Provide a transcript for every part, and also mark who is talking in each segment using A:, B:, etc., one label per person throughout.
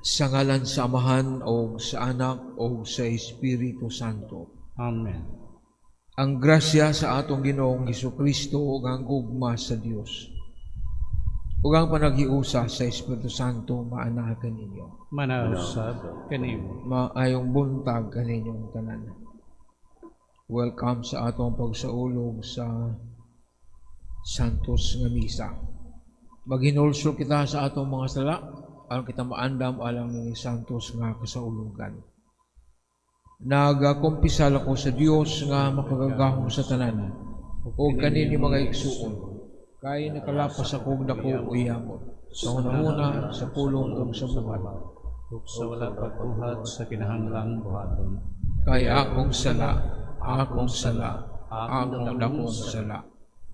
A: Sa ngalan sa Amahan o sa Anak o sa Espiritu Santo.
B: Amen.
A: Ang grasya sa atong Ginoong Hesukristo ug ang gugma sa Dios ug ang panaghiusa sa Espiritu Santo maanahan ninyo.
B: Manausab kanimo.
A: Maayong buntag kaninyong tanan. Welcome sa atong pagsaulog sa Santos nga Misa. Maghinulso kita sa atong mga sala aron kita maandam alang ni Santos nga kasaulugan. Nagakumpisal ako sa Dios nga makagagahom sa tanan o kanini mga igsuon. Kay nakalapas ako dako uyamon. Sa una sa pulong ug sa buhat.
B: Ug sa wala pagbuhat sa kinahanglang buhaton.
A: Kay akong sala, akong dakong sala.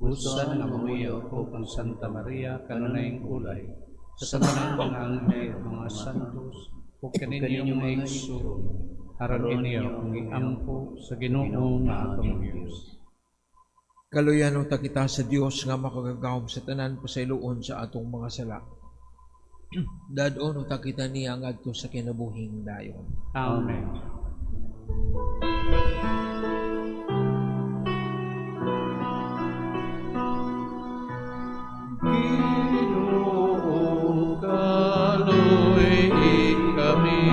B: Usan nga mamuyo ko kang Santa Maria kanunayng ulay. Sa tanang mga anghel, mga santos, ug kaninyong mga igsuon. Aron inyo ang iampo sa Ginoo nga atong Dios.
A: Kaluyan ta kita sa Dios nga makagagahom sa tanan pasayloon sa atong mga sala. Dadon ta kita niya ngadto sa kinabuhing dayon.
B: Amen. Ginoo kaluy kami.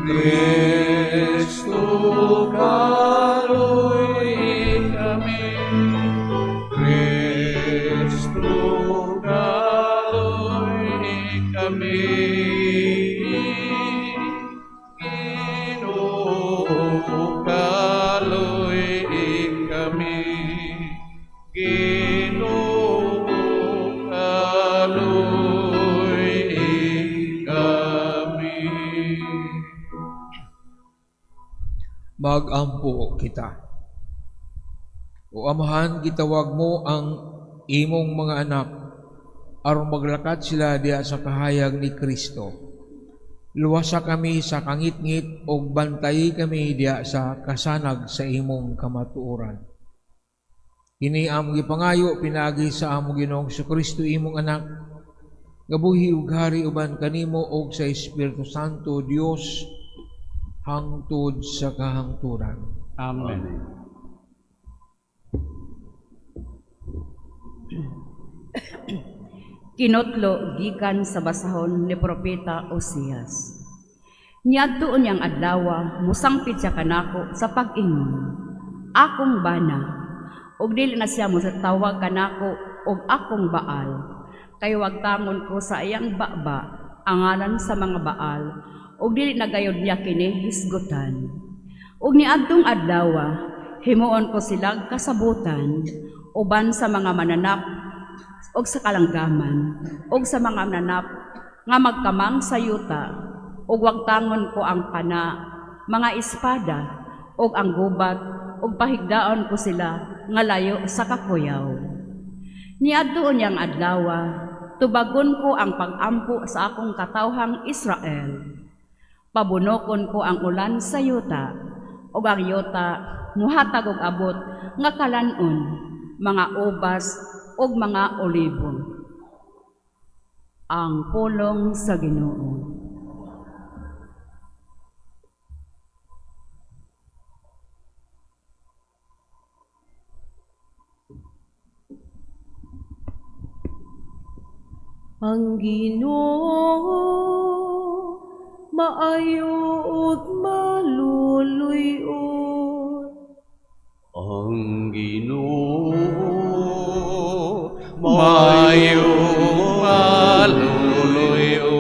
B: Kristo kaluy kami, Kristo kaluy kami, Ginoo kaluy kami, Ginoo kaluy kami.
A: Magampo kita. O Amahan, gitawag mo ang imong mga anak aron maglakad sila diha sa kahayag ni Kristo. Luwasa kami sa kangit-ngit o bantayi kami diha sa kasanag sa imong kamatuoran. Kini among gipangayo pinagi sa among Ginoong Kristo imong anak, gabuhi ug hari uban kanimo og sa Espiritu Santo Dios hangtod sa kahangturan.
B: Amen.
C: Kinotlo gikan sa basahon ni Propeta Osias. Niadto unyang adlaw musangpit siya kanako sa pag-ingon. Akong bana, ug dili na siya mosatawag kanako og akong Baal. Kay wagtangon ko sa iyang baba ang ngalan sa mga Baal. Og dili nagayod niya kini hisgutan. Og niadtong adlaw himuon ko sila kasabutan uban sa mga mananap og sa kalanggaman og sa mga mananap nga magkamang sa yuta og wagtangon ko ang pana mga espada og ang gubat og pahigdaon ko sila nga layo sa kakuyaw. Niadto niyang adlaw tubagon ko ang pag-ampo sa akong katawhang Israel. Pabunokon ko ang ulan sa yuta, o ang yuta muhatag og abot nga kalanon, mga ubas o mga olibo. Ang pulong sa Ginoo. Ang Ginoo maayo ug maluluyon.
B: Ang Ginoo maayo maluluyon.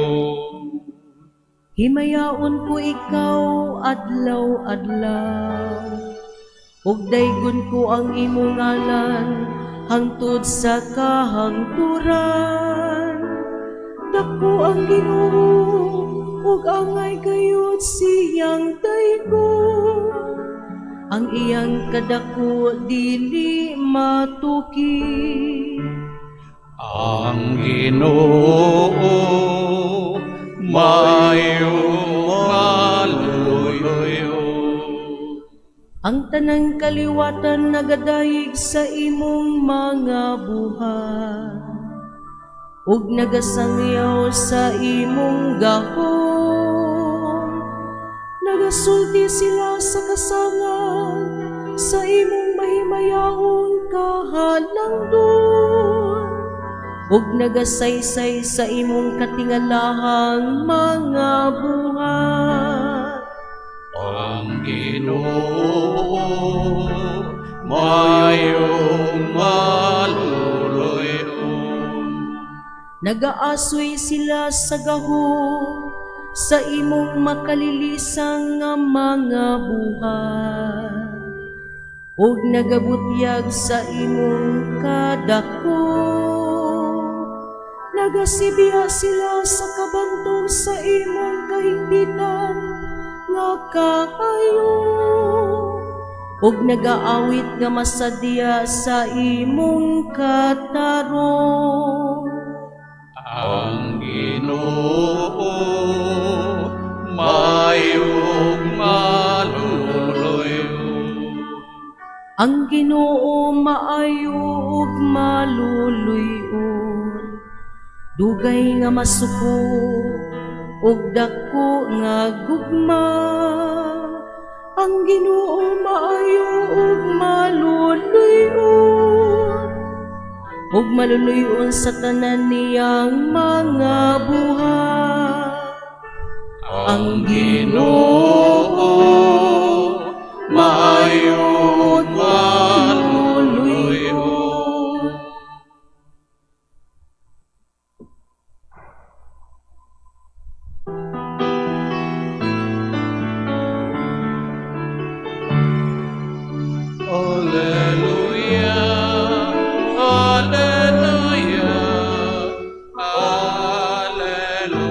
C: Himayaon ko ikaw adlaw-adlaw, ug daygon ko ang imong ngalan hangtod sa kahangturan. Dako ang Ginoo ug angay gayud siyang daygon, ang iyang kadako dili matuki.
B: Ang Ginoo maayo maluluyon.
D: Ang tanang kaliwatan nagadayeg sa imong mga buhat, ug nagasangyaw sa imong gahom. Nagasulti sila sa kasangan, sa imong mahimayahong kahalangdon, ug nagasaysay sa imong katingalahang mga buhat.
B: Ang Ginoo mayong maluluyon.
D: Nagaasoy sila sa gahom, sa imong makalilisang nga mga buhat, ug nagabutyag sa imong kadako. Nagasibiya sila sa kabantog sa imong kahigpitan nga kaayo, ug nagaawit nga masadya sa imong katarong.
B: Ang Ginoo mayong maluluyon.
D: Ang Ginoo maayo ug maluluyon, dugay nga masuko ug dako nga gugma. Ang Ginoo maayo ug maluluyon, ug maluluyon sa tanan niyang mga buhat.
B: Ang Ginoo mayong maluluyon. Alleluia, alleluia, alleluia.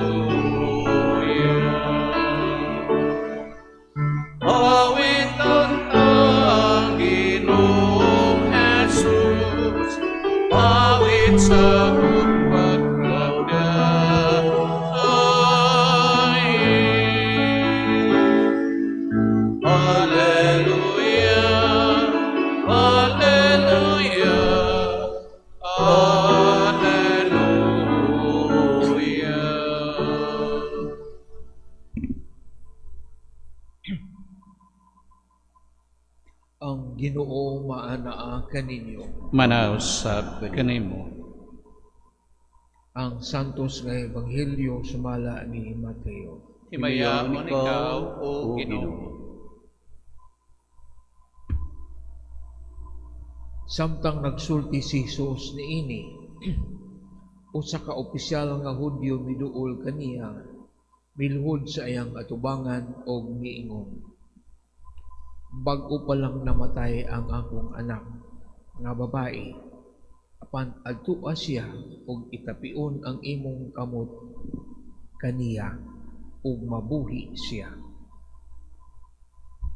B: Awiton ang Ginoong Jesus, awit sa pagpagdasay. Alleluia, alleluia, alleluia.
A: Ang Ginoo maanaa kaninyo.
B: Manausab kanimo.
A: Ang santos nga ebanghelyo sumala ni Mateo.
B: Himayaon ikaw, O Ginoo.
A: Samtang nagsulti si Jesus niini, usa ka opisyal nga Hudyo miduol kaniya, milhod sa iyang atubangan og miingon, bag-o pa lang namatay ang akong anak nga babae, apan adtua siya og itapion ang imong kamot kaniya ug mabuhi siya.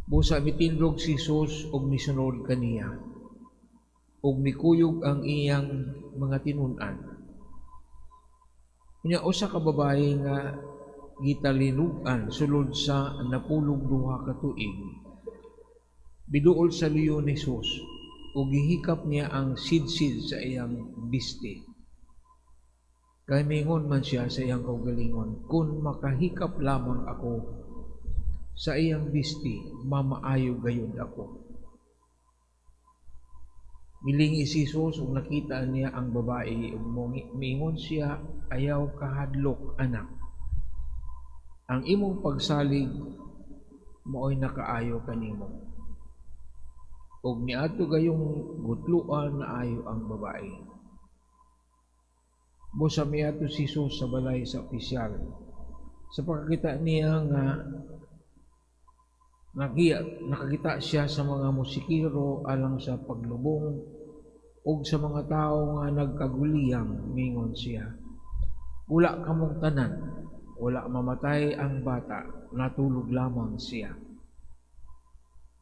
A: Busa mitindog si Jesus og misunod kaniya, ug mikuyog ang iyang mga tinun-an. Unya usa ka babae nga gitalinugan sulod sa napulog duha ka tuig, biduol sa liyo ni Jesus ug gihikap niya ang sidsid sa iyang biste. Kay mingon man siya sa iyang kaugalingon, kung makahikap lamang ako sa iyang biste, mamaayo gayud ako. Milingi si Jesus ug nakita niya ang babae ug mingon siya, ayaw kahadlok anak. Ang imong pagsalig maoy nakaayo kanimo. Ug niadto gayong gutluan na ayo ang babae. Busa miadto si Jesus sa balay sa opisyal. Sa pagkakita niya nga nakakita siya sa mga musikero alang sa paglubong ug sa mga tao nga nagkaguliyang, mingon siya, wala kamong tanan, wala mamatay ang bata, natulog lamang siya.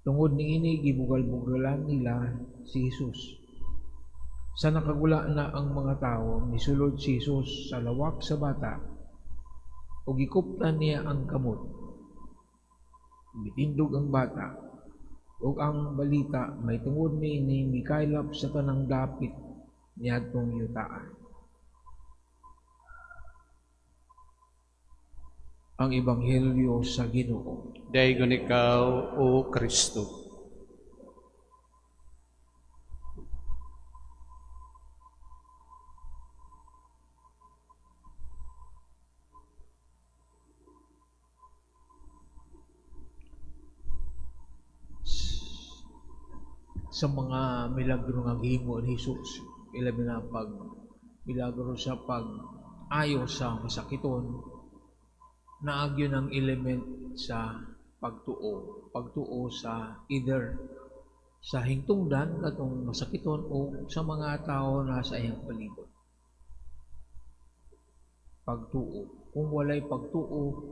A: Tungod niini gibugal-bugalan nila si Jesus. Sa nakagula na ang mga tao, misulod si Jesus sa lawak sa bata ug gikuptan niya ang kamot. Bitindog ang bata ug ang balita may tungod ni mikaylap sa tanang dapit niadtong yutaan. Ang Ebanghelyo sa Ginoo.
B: Dayon ikaw, O Kristo.
A: Sa mga milagro nga gihimo ni Hesus, ilabi na pag milagro sa pag-ayo sa masakiton, naagyo ng element sa pagtuo sa either sa hingtungdan katong masakiton o sa mga tao na sa iyang palibot. Pagtuo. Kung walay pagtuo,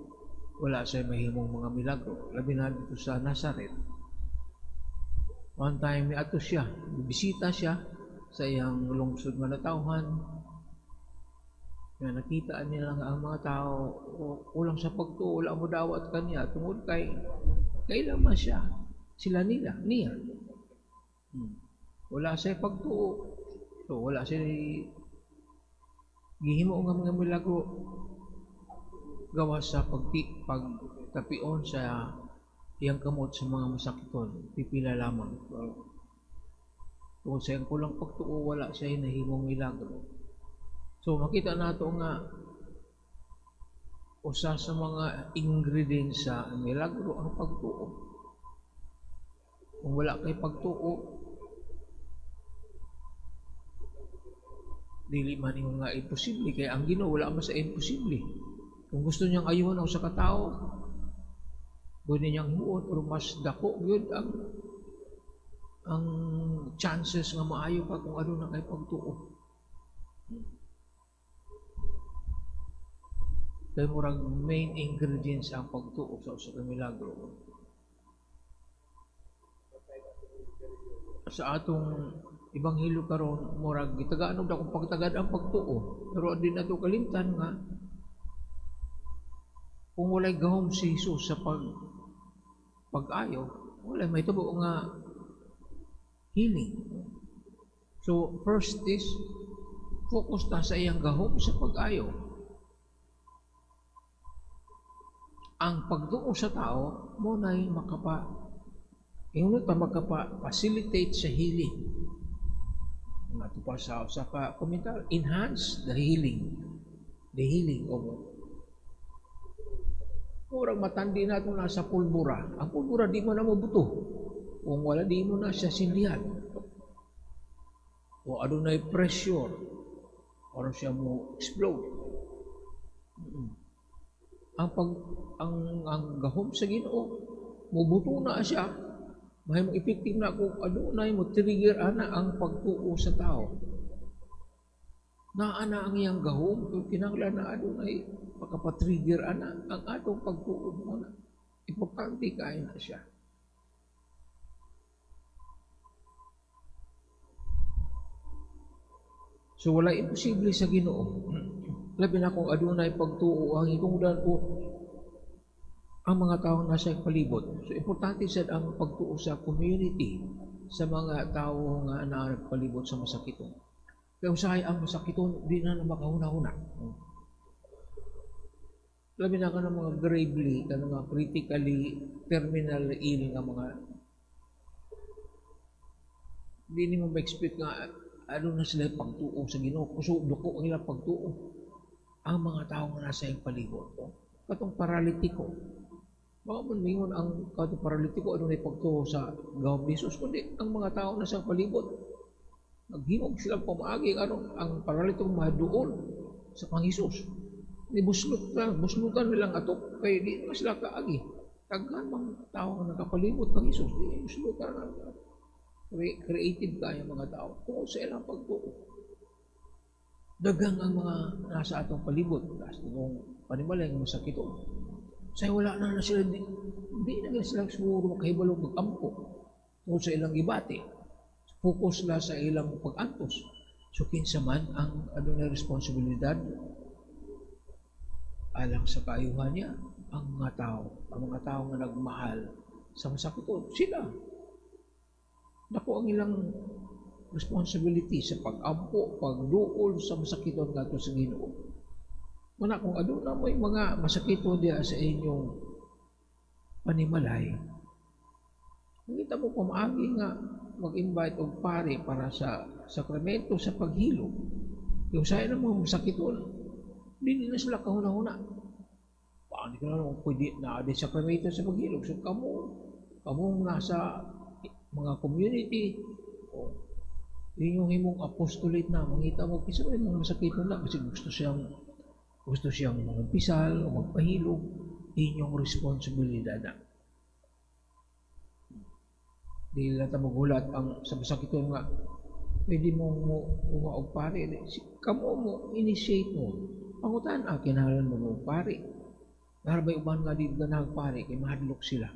A: wala siya mahimong mga milagro. Labi na dito sa Nazareth. One time, ato siya, bisita siya sa iyang lungsod nga natawhan. Kaya nakita nila nga ang mga tao, kulang sa pagtuo, wala mo dawat kanya, tungod kailangan siya, sila niya. Wala siya pagtuo. So, wala siya gihimo nga mga milagro gawa sa pagtapion sa iyang kamot sa mga masakiton, pipila lamang. Kung sa iyang kulang pagtuo, wala siya nahimong milagro. So, makita nato nga usa sa mga ingredients sa milagro ang pagtuo. Kung wala kay pagtuo, dili man yung nga imposible. Kaya ang Ginoo wala man sa imposible. Kung gusto niyang ayuhan sa katao, pwede niyang himuon o mas dako yun ang chances nga maayo ka kung ano na kay pagtuo. Kaya murag main ingredients ang pagtuo sa usa ka milagro. Sa atong Ebanghelyo karon murag gitagaan og dakong pagtagad ang pagtuo. Pero din nato kalimtan nga kung walay gahom si Jesus sa pag-ayo, wala may tubo nga healing. So first is focus ta sa iyang gahom sa pag-ayo. Ang pagtuo sa tao mo na'y makapa-facilitate sa healing. Nato pa sa komentar, enhance the healing. The healing of murag matandi na itong nasa pulbura. Ang pulbura di mo na mabuto. Kung wala di mo na siya sindihan. O ano na'y pressure. Or siya mo explode. Ang gahom sa Ginoo, mubuto na siya. May mo effective na kung ano na mo trigger ana ang pagtuo sa tao. Naana ang iyang gahom, kung kinanglan na ano na makapatrigger ana ang atong pagtuo mo na. Importante kaya na siya. So wala imposible sa Ginoo. Labi na kung adunay pagtuo ang hitungdan o ang mga taong nasa palibot. So importante sad ang pagtuo sa community sa mga tao nga nagpalibot sa masakiton. Kaya usahay ang masakiton, di na makahuna-huna. Labi na ka ng mga gravely, ka mga critically terminal ill nga mga di ni mo ma-expect nga ano na sila pagtuo sa Ginoo. Kusog ko ang ilang pagtuo. Ang mga tao nga nasa iyang palibot. Katong paralitiko. Baka mingon ang katong paralitiko ano na pagtuo sa gawang Jesus. Kundi ang mga tao na sa palibot. Naghimog silang pamaagi ang paralitiko maduol sa Panginoon. Buslutan nilang atok. Kaya di na sila kaagi. Taghan mga tao nga nakapalibot Panginoon. Di buslutan na. Creative kaya mga tao. Kung sa ilang pagtuo. Dagang ang mga nasa atong palibot. Tapos nung panimalay ng masakito. Say wala na sila, hindi na sila siguro makahibalong mag-ampo. Kung sa ilang ibati. Focus na sa ilang pag-antos. So kinsa man ang ano na responsibilidad alang sa kaayuhan niya ang mga tao nga nagmahal sa masakiton. Sila. Dako ang ilang responsibility sa pag-ampo, pagduol sa masakiton ngadto sa Ginoo. Muna kung aduna mo'y mga masakiton diya sa inyong panimalay, nakita mo pamaagi nga mag-invite og pare para sa sakramento sa paghilom. Yung sa'yo na mga masakiton, hindi na sila kahuna-huna. Paano ko na naman pwede na di sakramento sa paghilom? So kamu nasa mga community, o yun yung himong apostolate na, mangita mo, kisa may mga masakiton na, kasi gusto siyang magpisal o magpahilom, inyong responsibilidad na. Di lang magulat ang sa masakiton nga, pwede mong umaog pare. Kamu mo, initiate mo. Pangutan, kinahalan mo mo pare. Narabay uban nga dito na nagpare, kay mahadlok sila.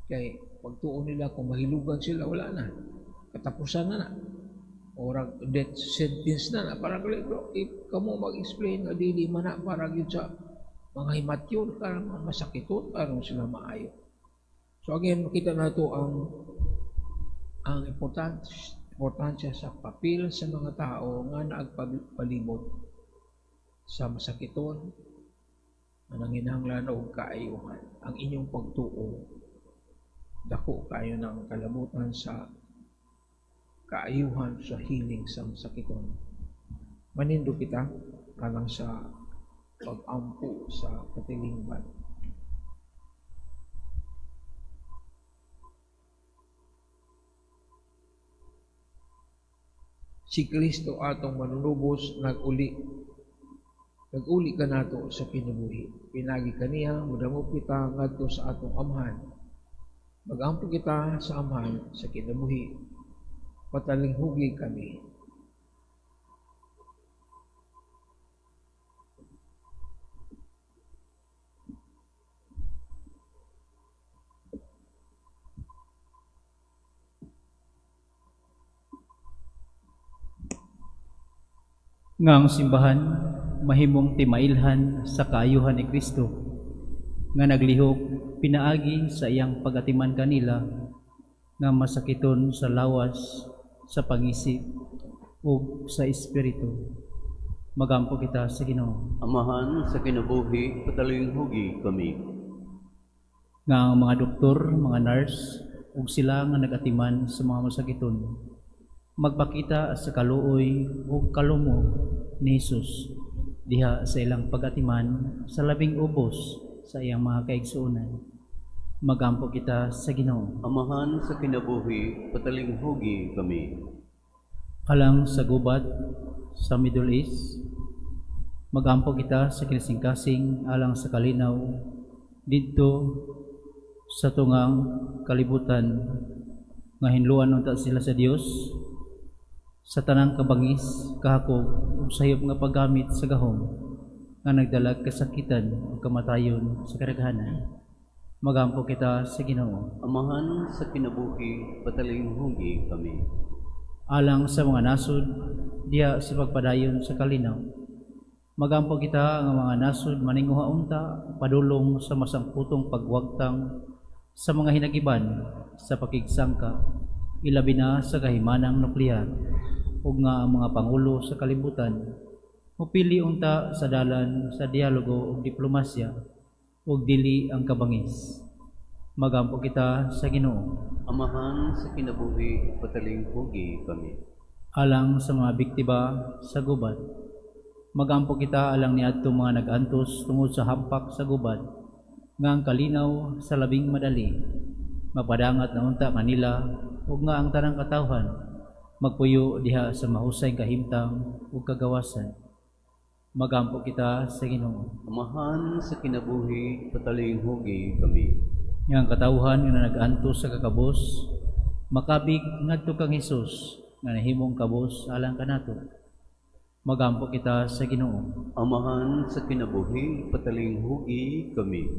A: Kaya pagtuon nila, kung mahilugan sila, wala na. Katapusan na. Orang death sentence na. Parang if kamu mag-explain na dili man na, parang yun sa mga himatyon, parang masakiton, parang sila maayo. So again, makita na ito ang importansya sa papel sa mga tao nga naagpalibot sa masakiton na nanginahanglan og kaayuhan. Ang inyong pagtuo, dako kayo ng kalabutan sa kaayuhan sa healing sa masakiton. Manindo kita kalang sa pag-ampo sa katilingban. Si Kristo atong manunubos nag-uli ka nato sa kinabuhi. Pinagi kaniya, mudamo kita ngadto sa atong amhan. Magampo kita sa amhan sa kinabuhi. Patalinghugi kami.
E: Nga ang simbahan mahimong timailhan sa kaayuhan ni Kristo nga naglihok pinaagi sa iyang pagatiman kanila nga masakiton sa lawas, sa pangisip ug sa espiritu. Magampo kita sa Ginoo.
F: Amahan sa kinabuhi, patalinghugi kami.
E: Nga ang mga doktor, mga nurse ug sila nga nagatiman sa mga masakiton magpakita sa kaluoy ug kalumo ni Hesus diha sa ilang pagatiman sa labing ubos sa iyang mga kaigsuonan. Magampo kita sa Ginoo.
F: Amahan sa kinabuhi, patalinghugi kami.
E: Alang sa gubat sa Middle East, magampo kita sa kinasingkasing alang sa kalinaw didto sa tungang kalibutan nga hinluan unta sila sa Dios sa tanang kabangis, kahakog ug sayop nga paggamit sa gahom nga nagdalag kasakitan ug kamatayon sa kadaghanan. Magampo kita sa Ginoo.
F: Amahan sa kinabuhi, patalinghugi kami.
E: Alang sa mga nasud diha sa pagpadayon sa kalinaw, magampo kita nga mga nasud maninguha unta padulong sa masangputong pagwagtang sa mga hinagiban sa pakigsangka, ilabi na sa kahimanang nuklear, ug nga ang mga pangulo sa kalibutan mupili unta sa dalan sa dialogo ug diplomasya ug dili ang kabangis. Magampo kita sa Ginoo.
F: Amahan sa kinabuhi, patalinghugi kami.
E: Alang sa mga biktima sa gubat, magampo kita alang niadto mga nag-antos tungod sa hampak sa gubat nga ang kalinaw sa labing madali mapadangat na unta kanila ug nga ang tanang katawhan magpuyo diha sa mahusay kahimtang ug kagawasan. Magampo kita sa Ginoo.
F: Amahan sa kinabuhi, patalinghugi kami.
E: Nga ang katawhan nga nag-antos sa kakabos makabig ngadto kang Hesus nga nahimong kabos alang kanato. Magampo kita sa Ginoo.
F: Amahan sa kinabuhi, patalinghugi kami.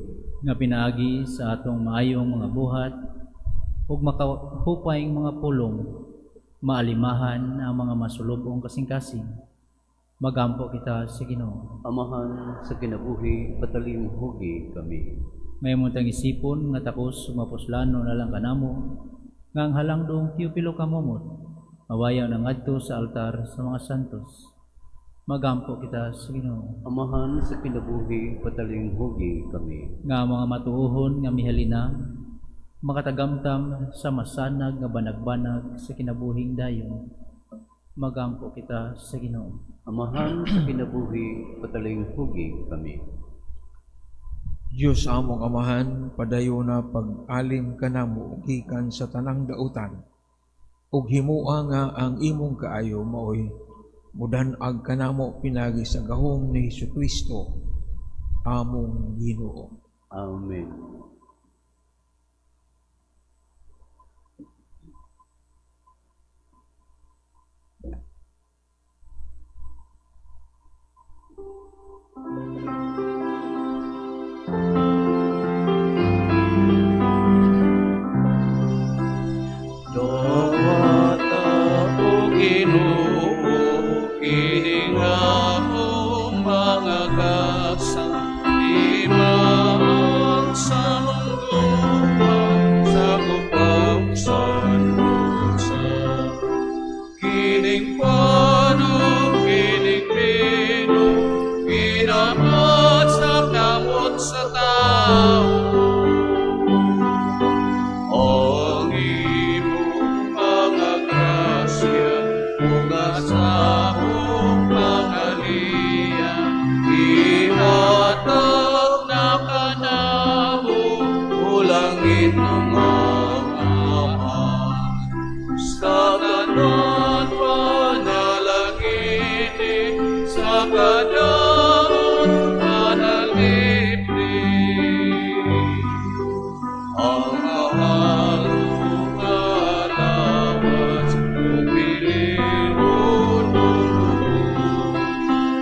E: Nga pinaagi sa atong maayong mga buhat ug makahupayng mga pulong maalimahan ang mga masulobong kasing-kasing. Magampo kita sa Ginoo.
F: Amahan sa kinabuhi, patalinghugi kami.
E: May muntang isipon nga takos sumapuslano na lang kanamo Ngang halangdong Teopilo kamumot, mawayaw ng adto sa altar sa mga santos. Magampo kita sa Ginoo.
F: Amahan sa kinabuhi, pataling hugi kami.
E: Nga mga matuohon nga mihalina, makatagamtam sa masanag nga banag-banag sa kinabuhing dayon. Magampo kita sa Ginoo.
F: Amahan sa kinabuhi, pataling hugi kami.
A: Diyos among amahan, padayo na pag-alim kanamo gikan sa tanang dautan. Ug himua nga ang imong kaayo maoy mudan-ag kanamo pinagi sa gahom ni Hesukristo among Ginoo.
F: Amen.
B: Dawata o Ginoo, kining akong mga gasa, imang sa mundo sa kupang sandusa. Kining paano, kining pino, pinamot sa kamot sa tao. Ang imong mga grasya, ugas akong pangaliya, ihatag na kanamo, ulangin ng mga Ama. Sa tanan panalangin, sa kadaot panalipin. Ang mahalong alawas, upilin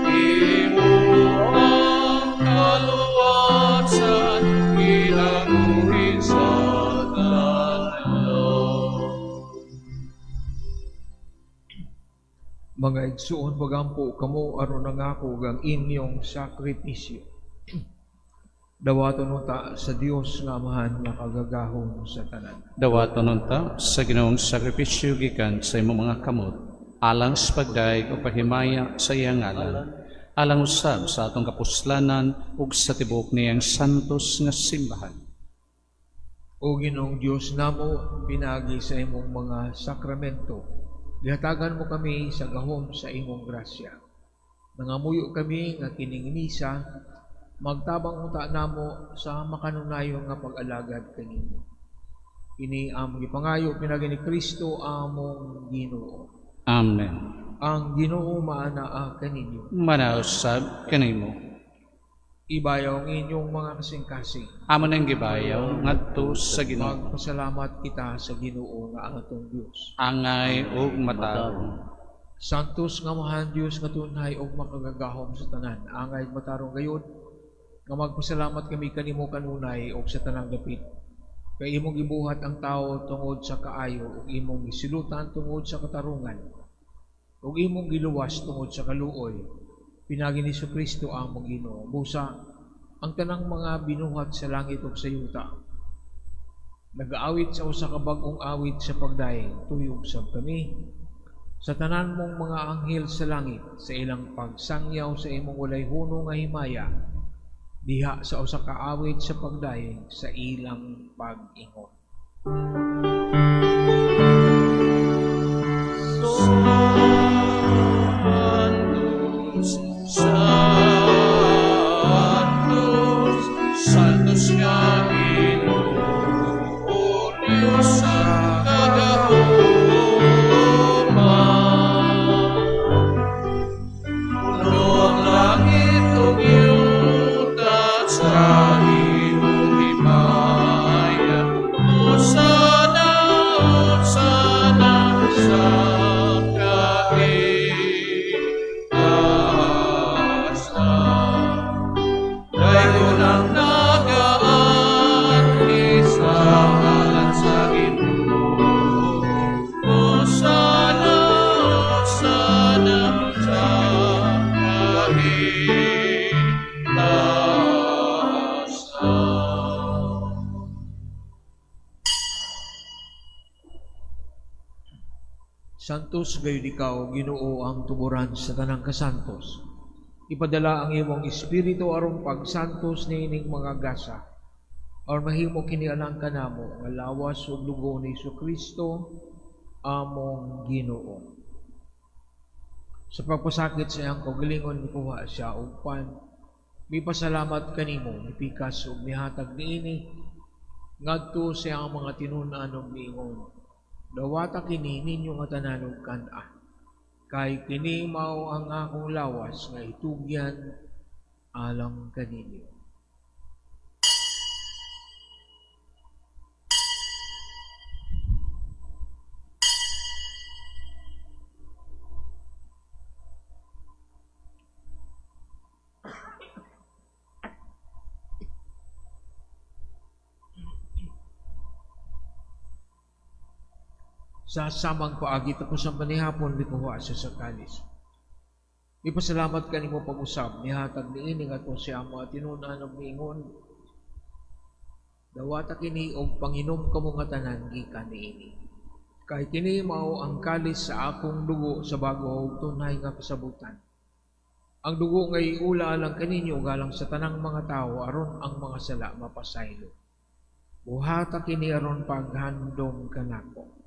B: imo ang kaluwasan, ginanguhin sa tanan.
A: Mga igsuon pagampo kamo aron nangako ang inyong sakripisyo. Dawaton ta sa Dios nga amahan nakagagahom sa tanan.
B: Dawaton nunta sa Ginoong sakripisyo gikan sa imong mga kamot, alang sa pagdaig o pahimaya sa iyang ngalan, alang usab sa atong kapuslanan ug sa tibuok niyang santos nga simbahan.
A: O Ginoong Dios namo, pinagi sa imong mga sakramento, gihatagan mo kami sa gahom sa imong grasya. Nangamuyo kami nga kining misa, magtabang unta namo sa makanunayon nga pag-alagad kanimo. Kini among gipangayo pinagi ni Kristo among Ginoo.
B: Amen.
A: Ang Ginoo maanaa kaninyo.
B: Manausab kanimo.
A: Ibayaw ang inyong mga kasing-kasing.
B: Amo nang gibayaw ngadto sa Ginoo.
A: Magpasalamat kita sa Ginoo nga atong Dios.
B: Angay ug matarong.
A: Santos nga mahan Dios nga tunay og makagagahom sa tanan. Angay matarong gayud nga magpasalamat kami kanimo kanunay og sa tanang dapit. Kay imong gibuhat ang tao tungod sa kaayo ug imong gisilutan tungod sa katarungan. Ug imong giluwas tungod sa kaluoy. Pinagi ni Kristo among Ginoo. Busa ang tanang mga binuhat sa langit ug sa yuta. Nag-aawit sa usa ka bag-ong awit sa pagdaing, tuyog sab kami. Sa tanan mong mga anghel sa langit, sa ilang pagsangyaw sa imong walay huno nga himaya, diha sa usa ka awit sa pagdaing sa ilang pag-ingon.
B: Santos, Santos nga Ginoo, Diyos sa kagahuman. Puno ang langit ug yuta sa imong himaya. Hosana, Hosana sa
A: Santos gayud ikaw, Ginoo, ang tuburan sa tanang kasantos. Ipadala ang imong espiritu aron pagsantos niining mga gasa. Aron mahimo kini alang kanamo nga lawas ug dugo ni Kristo among Ginoo. Sa pagpasakit sa iyang kaugalingon mikuha siya og pan. Mipasalamat kanimo, mipikas ug mihatag niini ngadto sa iyang mga tinun-an ug miingon. Dawata kini ninyo nga tanan og kan-a. Kay kini mao ang akong lawas nga itugyan alang kaninyo. Sa samang paagi tapos ang panihapon bikuha sa kalis. Ipasalamat kanimo pag-usab nihatag niini ngadto sa mga tinun-an ug miingon. Dawata kini og panginom kamo nga tanan gikan niini. Kay kini mao ang kalis sa akong dugo sa bago ug tunay nga kasabutan. Ang dugo nga iula lang kaninyo galang sa tanang mga tawo aron ang mga sala mapasaylo. Buhata kini aron paghandom kanako.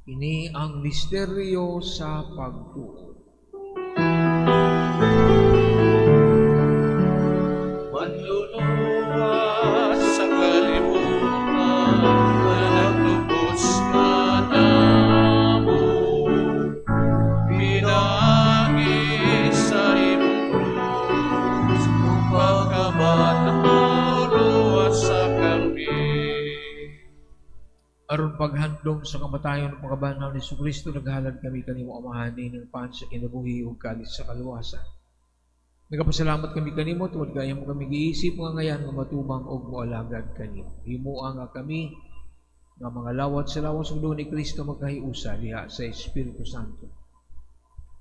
A: Ini ang misteryo sa pagtuo.
B: Manluluwas sa kalibutan, nagtubos ka namo. Pinagi sa imong krus, pagkabat luwas sa kami.
A: Aron paghandom sa kamatayon ng pagkabanaw ni Kristo, naghalad kami kanimo amahan ng pan sa kinabuhi ug kalis sa kaluwasan. Nagapasalamat kami kanimo tungod kaya mo kami giisip nga ngayan nga matubang og moalagad kanimo. Himua nga kami nga mga lawat sa lawas ug dugo ni Kristo magkahiusa diha sa Espiritu Santo.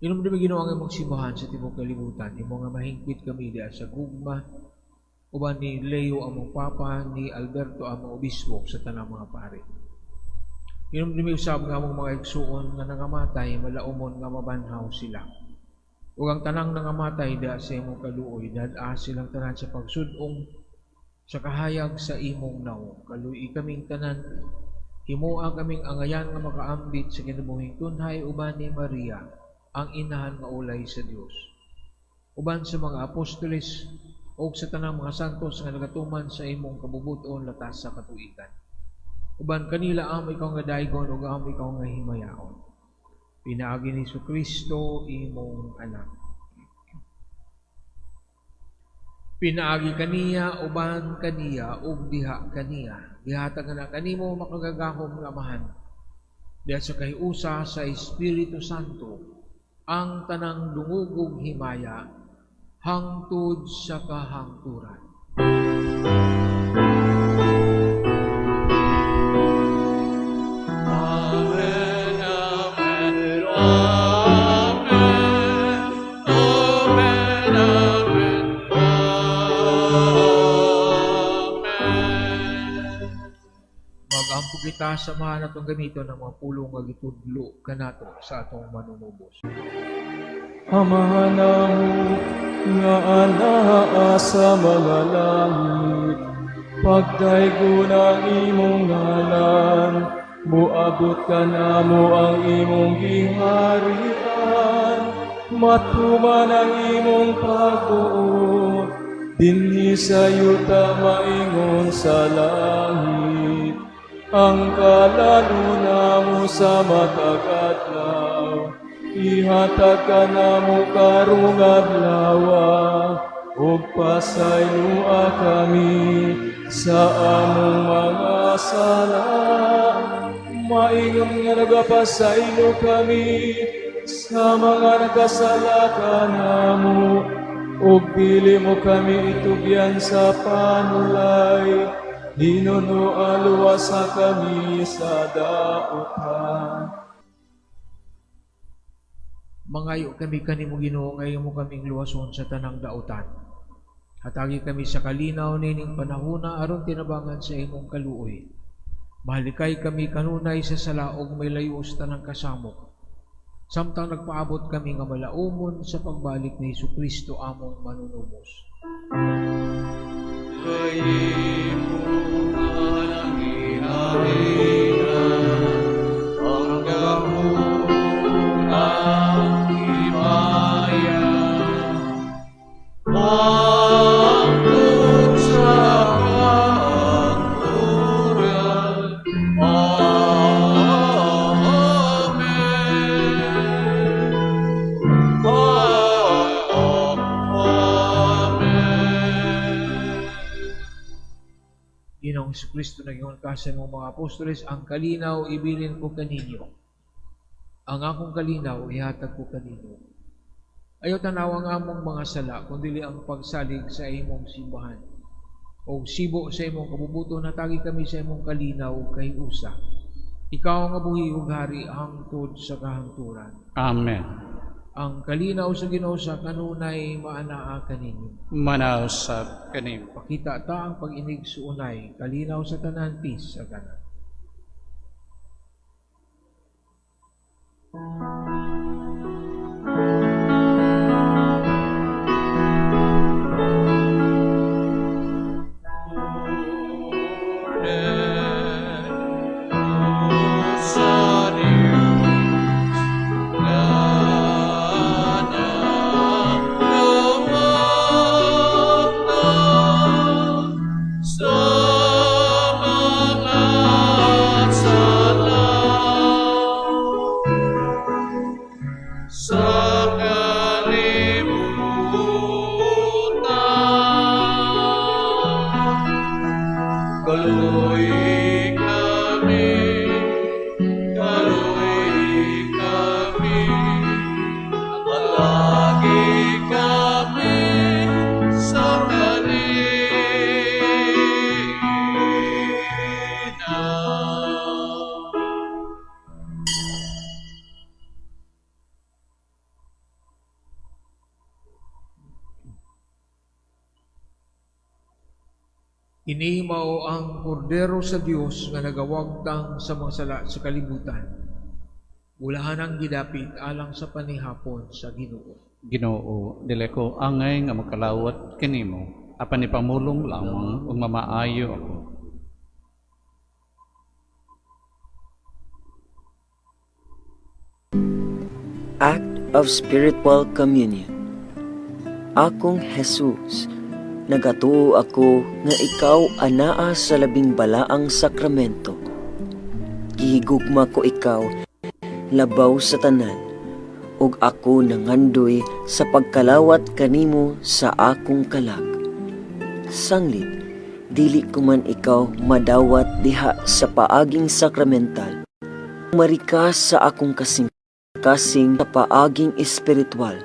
A: Inumdumi Ginoo ang imong simbahan sa tibuok kalibutan, imo nga mahingpit kami diha sa gugma uban ni Leo among papa, ni Alberto among obispo sa tanang mga pari. Inumdumi usab nga among mga igsuon nga nangamatay, malaumon nga mabanhaw sila. Ug ang tanang nangamatay da sa imong kaluoy, dad-a silang tanan sa pagsudong sa kahayag sa imong naong. Kaluoy kaming tanan, himua kaming angayan nga makaambit sa kinabuhing tunhay uban ni Maria, ang inahan nga ulay sa Dios. Uban sa mga apostoles ug sa tanang mga santos nga nagatuman sa imong kabubuton latas sa katuigan. Uban kanila amo ikaw nga daygon ug amo ikaw nga himayaon. Pinaagi ni Kristo imong anak. Pinaagi kaniya uban kaniya ug diha kaniya. Gihatag na kanimo makagagahom nga amahan. Diha sa kahiusa sa Espiritu Santo ang tanang dungugog himaya hangtod sa kahangturan. Magampo kita sa mahal atong gamiton ng mga pulong nga gitudlo kanato sa atong manunubos.
G: Amahan namo nga anaa sa mga langit, pagdaygon ang imong ngalan, muabot ka namo ang imong giharian, matuman ang imong pagbuot, dinhi sa yuta maingon sa langit, ang kalalo mo sa matag adlaw. Ihatag ka namo karong adlaw, ug pasaylua kami sa among mga sala. Maingon nga nagapasaylo kami sa mga nagkasala kanamo, ug dili mo kami itugyan sa panulay, Ginoo aluwasa kami sa dautan.
A: Mangayo kami kanimo Ginoo, ngayon mo kaming luwason sa tanang dautan. Hatagi kami sa kalinaw nining panahona aron tinabangan sa imong kaluoy. Mahalikay kami kanunay sa salaog may layos tanang kasamok. Samtang nagpaabot kami nga malaumon sa pagbalik ni Jesucristo among manunubos. Ginoong Jesucristo naging kasan ng mga apostoles, ang kalinaw ibilin ko kaninyo. Ang akong kalinaw ihatag ko kaninyo. Ayaw tanawa nga among mga sala, kundi ang pagsalig sa imong simbahan. O sibo sa imong kabubuto, natagi kami sa imong kalinaw kay usa. Ikaw ang abuhi ug hari hangtod sa kahangturan.
B: Amen.
A: Ang kalinaw sa Ginoo sa kanunay maanaa kaninyo.
B: Manaw sa kanimo.
A: Pakita ta ang pag-inig sa unay, kalinaw sa tanan, peace sa tanan. Kini mao ang kordero sa Dios nga nagawagtang sa mga sala sa kalibutan. Ulahan ang gidapit alang sa panihapon sa Ginoo.
B: Ginoo, dili ko angay nga makalawat kanimo. Apan ipamulong lamang ug mamaayo ako.
H: Act of Spiritual Communion. Akong Jesus, nagatuo ako nga ikaw anaa sa labing balaang sakramento. Gihigugma ko ikaw, labaw sa tanan, ug ako nangandoy sa pagkalawat kanimo sa akong kalag. Sanglit, dili ko man ikaw madawat diha sa paaging sakramental. Marikas sa akong kasing sa paaging espiritual.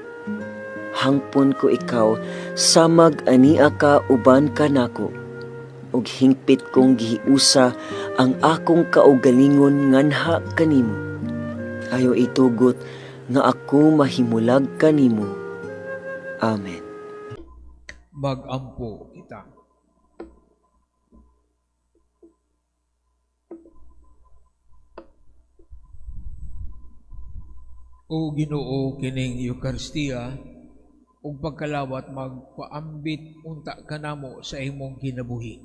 H: Hangpon ko ikaw sa mag-ania ka uban ka nako, ug hingpit kong gihiusa ang akong kaugalingon nganha kanimo. Ayo itugot nga ako mahimulag kanimo. Amen.
A: Magampo kita. O Ginoo, kining Eucharistia, ug pagkalawat magpaambit unta kanamo sa imong kinabuhi,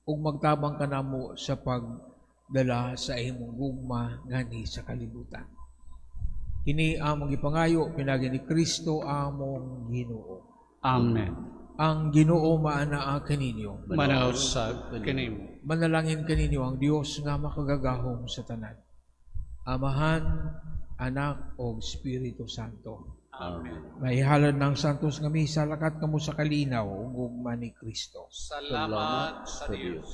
A: ug magtabang kanamo sa pagdala sa imong gugma ngani sa kalibutan. Kini among gipangayo pinagi ni Kristo among Ginoo.
B: Amen.
A: Ang Ginoo maanaa kaninyo.
B: Manaw sa kanimo.
A: Manalangin kaninyo ang Dios nga makagagahom sa tanan. Amahan, Anak o Espiritu Santo.
B: Amen.
A: Maihalad ng santos nga misa, lakat kamo sa kalinaw ug gugma ni Kristo.
B: Salamat sa Dios.